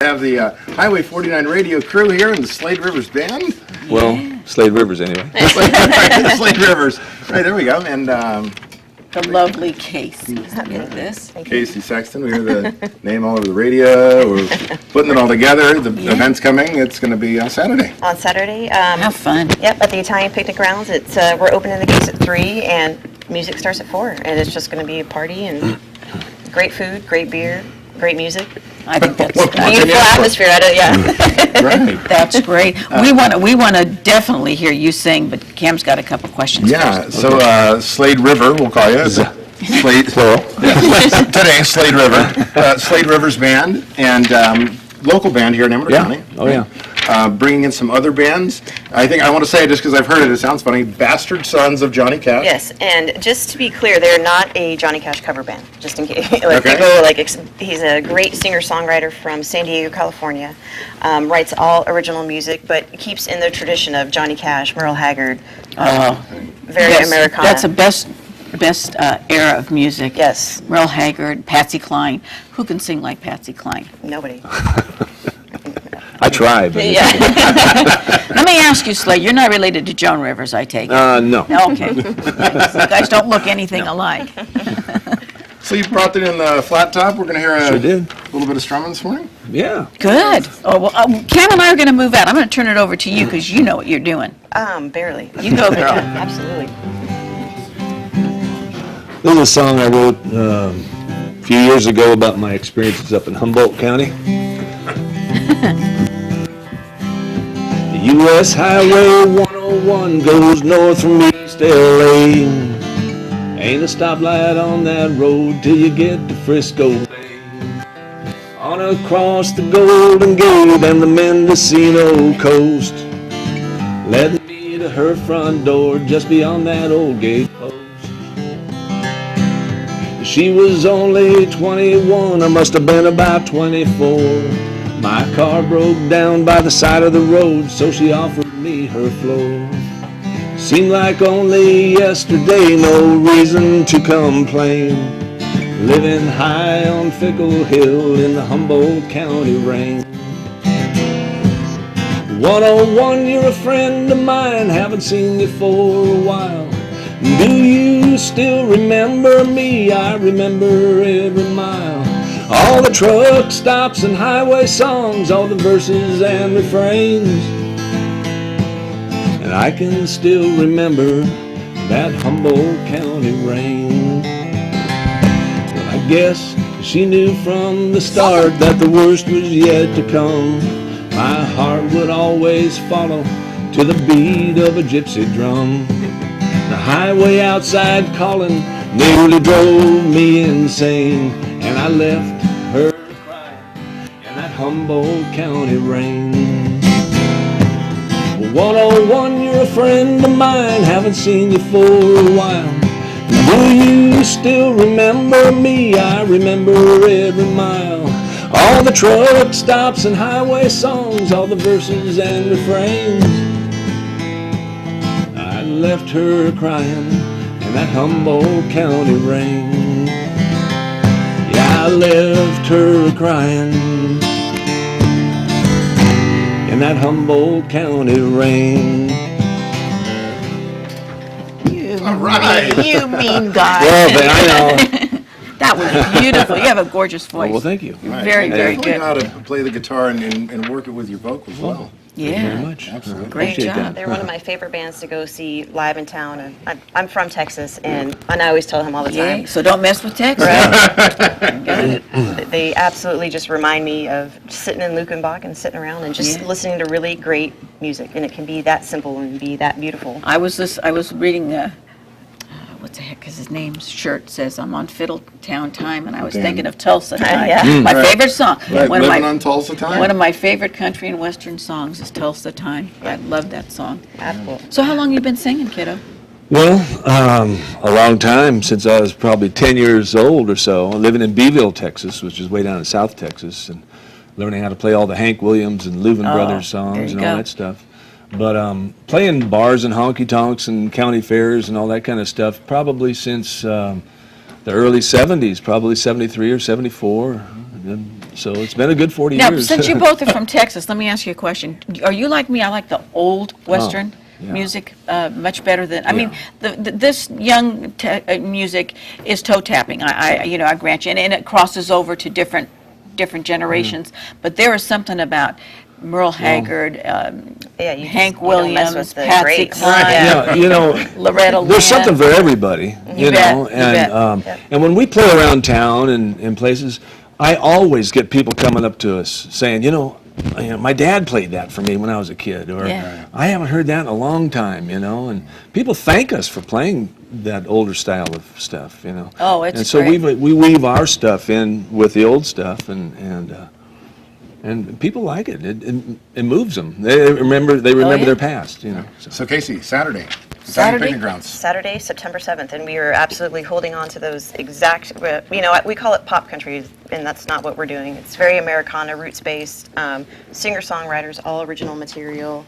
have the Highway 49 radio crew here and the Slade Rivers band. Well, Slade Rivers anyway. Slade Rivers. Right, there we go. And The lovely Casey. This. Casey Saxon. We hear the name all over the radio. We're putting it all together. The event's coming. It's going to be on Saturday. On Saturday. Have fun. Yep, at the Italian Picnic Grounds. It's we're opening the gates at 3 and music starts at 4. And it's just going to be a party and great food, great beer, great music. I think that's Beautiful atmosphere. Right. That's great. We want to definitely hear you sing, but Cam's got a couple questions. Yeah, first. so Slade River, we'll call you. Slade, plural. Today, Slade River. Slade Rivers Band and local band here in Emerald County. Oh, yeah. Bringing in some other bands. I think I want to say, just because I've heard it, it sounds funny, Bastard Sons of Johnny Cash. Yes, and just to be clear, they're not a Johnny Cash cover band, just in case. He's a great singer-songwriter from San Diego, California. Writes all original music, but keeps in the tradition of Johnny Cash, Merle Haggard, very Yes, Americana. That's the best era of music. Yes. Merle Haggard, Patsy Cline. Who can sing like Patsy Cline? Nobody. I tried, but Yeah. Let me ask you, Slade, you're not related to Joan Rivers, I take it? no. No, okay. You guys don't look anything alike. So you brought it in the flat top. We're going to hear Sure did. a little bit of strumming this morning. Yeah. Good. Oh, well, Cam and I are going to move out. I'm going to turn it over to you because you know what you're doing. Barely. You go, girl. Absolutely. This is a song I wrote a few years ago about my experiences up in Humboldt County. The U.S. Highway 101 goes north from East L.A. Ain't a stoplight on that road till you get to Frisco Bay. On across the Golden Gate and the Mendocino coast, led me to her front door just beyond that old gate post. She was only 21, I must have been about 24. My car broke down by the side of the road, so she offered me her floor. Seemed like only yesterday, no reason to complain. Living high on Fickle Hill in the Humboldt County rain. 101, you're a friend of mine, haven't seen you for a while. Do you still remember me? I remember every mile. All the truck stops and highway songs, all the verses and refrains. And I can still remember that Humboldt County rain. Well, I guess she knew from the start that the worst was yet to come. My heart would always follow to the beat of a gypsy drum. The highway outside calling nearly drove me insane, and I left her crying in that Humboldt County rain. Well, 101, you're a friend of mine, haven't seen you for a while. Do you still remember me? I remember every mile. All the truck stops and highway songs, all the verses and refrains. I left her crying in that Humboldt County rain. Yeah, I left her crying in that Humboldt County rain. All right. You mean guy. Well, but I know. That was beautiful. You have a gorgeous voice. Well, thank you. Right. Very, And very definitely good. know how to play the guitar and work it with your vocals well. Yeah. Thank you very much. Absolutely. Great Appreciate job. that. They're one of my favorite bands to go see live in town. And I'm from Texas, and I always tell him all the Yeah. time. So don't mess with Texas. They absolutely just remind me of just sitting in Lukenbach and sitting around and just Yeah. listening to really great music. And it can be that simple and be that beautiful. I was reading what the heck is his name's shirt says I'm on Fiddletown Time, and I was Damn. thinking of Tulsa Time. Yeah. My Right. favorite song. Right, One of living my on Tulsa time. one of my favorite country and western songs is Tulsa Time. I love that song. Absolutely. So how long you been singing, kiddo? Well, a long time, since I was probably 10 years old or so, living in Beeville, Texas, which is way down in South Texas, and learning how to play all the Hank Williams and Louvin Brothers there songs you and all go. that stuff. But playing bars and honky-tonks and county fairs and all that kind of stuff probably since the early 70s, probably 73 or 74. So it's been a good 40 Now, years. since you both are from Texas, let me ask you a question. Are you like me? I like the old Western yeah. music much better than, I mean, this young music is toe tapping. I grant you, and it crosses over to different generations. But there is something about Merle Haggard, Hank you don't mess Williams, with the Patsy greats. Cline, Yeah, you know, Loretta Lynn. there's something for everybody, you bet, know, you bet. and when we play around town and in places, I always get people coming up to us saying, my dad played that for me when I was a kid, or Yeah. I haven't heard that in a long time, and people thank us for playing that older style of stuff, Oh, it's and so great. we weave our stuff in with the old stuff, and people like it. It moves them. They remember yeah. their past, So. So Casey, Saturday. Saturday? Picnic grounds. Saturday, September 7th, and we are absolutely holding on to those exact, we call it pop country, and that's not what we're doing. It's very Americana, roots-based, singer-songwriters, all original material,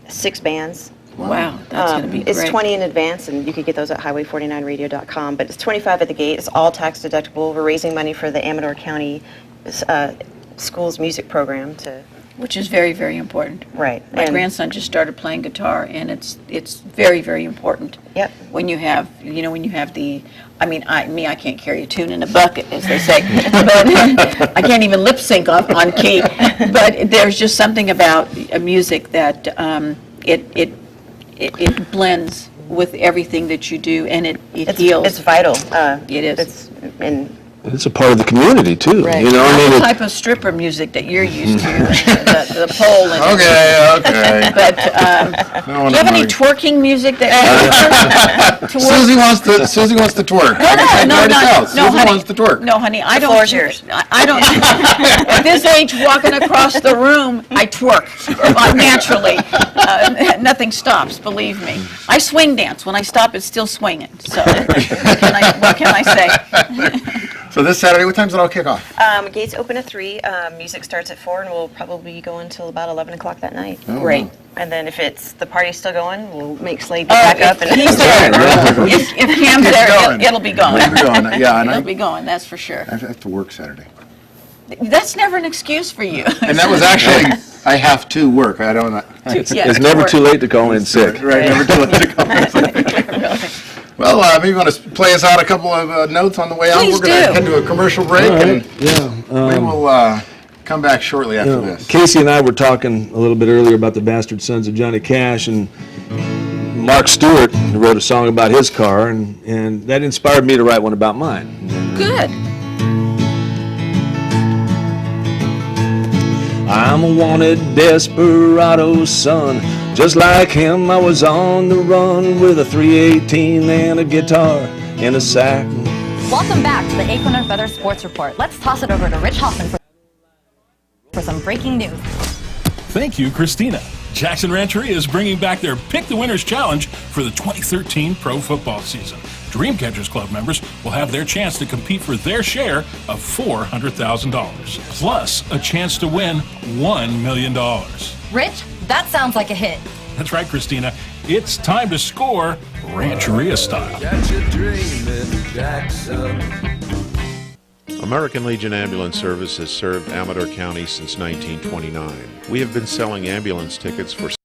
6 bands. Wow, that's going to be great. It's 20 in advance, and you can get those at highway49radio.com, but it's 25 at the gate. It's all tax deductible. We're raising money for the Amador County Schools Music Program to... Which is very, very important. Right. My And- grandson just started playing guitar, and it's very, very important. Yep. When you have, the, I can't carry a tune in a bucket, as they say, but I can't even lip sync on key. But there's just something about music that it blends with everything that you do, and it heals. It's vital. It is. It's a part of the community too. Right. Not Not the it- type of stripper music that you're used to, the pole and Okay. But do you have any twerking music that Susie wants to twerk. No, Susie honey. wants to twerk. No, honey, I don't. floor's yours. I don't. At this age, walking across the room, I twerk naturally. Nothing stops, believe me. I swing dance. When I stop, it's still swinging. So what can I say? So this Saturday, what time's it all kick off? Gates open at 3. Music starts at 4, and we'll probably go until about 11 o'clock that night. Great. And then if the party's still going, we'll make Slade get back up. If he's there, if Cam's there, going. it'll be going. It'll be going, yeah, and It'll be going, that's for sure. I have to work Saturday. That's never an excuse for you. And that was actually, I have to work. I don't. It's Yeah, never work. too late to call in sick. Right, never too late to come. Well, maybe you want to play us out a couple of notes on the way out. Please We're going to do. head to a commercial break, and we will come back shortly after this. Casey and I were talking a little bit earlier about the Bastard Sons of Johnny Cash, and Mark Stewart wrote a song about his car, and that inspired me to write one about mine. Good. I'm a wanted desperado son. Just like him, I was on the run with a 318 and a guitar and a sack. Welcome back to the Acorn and Feather Sports Report. Let's toss it over to Rich Hoffman for some breaking news. Thank you, Christina. Jackson Rancheria is bringing back their Pick the Winners Challenge for the 2013 pro football season. Dreamcatchers Club members will have their chance to compete for their share of $400,000, plus a chance to win $1 million. Rich, that sounds like a hit. That's right, Christina. It's time to score Rancheria style. American Legion Ambulance Service has served Amador County since 1929. We have been selling ambulance tickets for